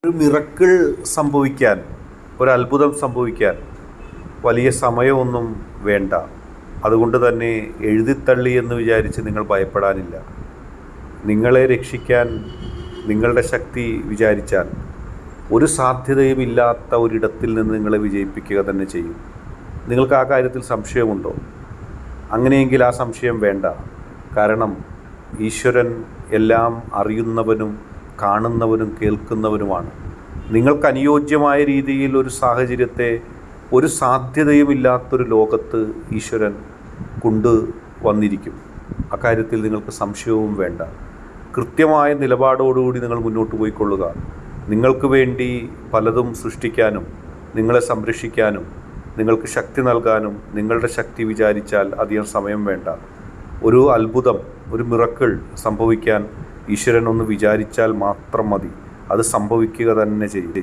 ഒരു മിറക്കിൾ സംഭവിക്കാൻ, ഒരു അത്ഭുതം സംഭവിക്കാൻ വലിയ സമയമൊന്നും വേണ്ട. അതുകൊണ്ട് തന്നെ എഴുതിത്തള്ളി എന്ന് വിചാരിച്ച് നിങ്ങൾ ഭയപ്പെടാനില്ല. നിങ്ങളെ രക്ഷിക്കാൻ നിങ്ങളുടെ ശക്തി വിചാരിച്ചാൽ ഒരു സാധ്യതയും ഇല്ലാത്ത ഒരിടത്തിൽ നിന്ന് നിങ്ങളെ വിജയിപ്പിക്കുക തന്നെ ചെയ്യും. നിങ്ങൾക്ക് ആ കാര്യത്തിൽ സംശയമുണ്ടോ? അങ്ങനെയെങ്കിൽ ആ സംശയം വേണ്ട. കാരണം ഈശ്വരൻ എല്ലാം അറിയുന്നവനും കാണുന്നവനും കേൾക്കുന്നവനുമാണ്. നിങ്ങൾക്ക് അനുയോജ്യമായ രീതിയിൽ ഒരു സാഹചര്യത്തെ ഒരു സാധ്യതയുമില്ലാത്തൊരു ലോകത്ത് ഈശ്വരൻ കൊണ്ടുവന്നിരിക്കും. അക്കാര്യത്തിൽ നിങ്ങൾക്ക് സംശയവും വേണ്ട. കൃത്യമായ നിലപാടോടുകൂടി നിങ്ങൾ മുന്നോട്ട് പോയിക്കൊള്ളുക. നിങ്ങൾക്ക് വേണ്ടി പലതും സൃഷ്ടിക്കാനും നിങ്ങളെ സംരക്ഷിക്കാനും നിങ്ങൾക്ക് ശക്തി നൽകാനും നിങ്ങളുടെ ശക്തി വിചാരിച്ചാൽ അധികം സമയം വേണ്ട. ഒരു അത്ഭുതം, ഒരു മിറക്കിൾ സംഭവിക്കാൻ ഈശ്വരൻ ഒന്ന് വിചാരിച്ചാൽ മാത്രം മതി. അത് സംഭവിക്കുക തന്നെ ചെയ്യും.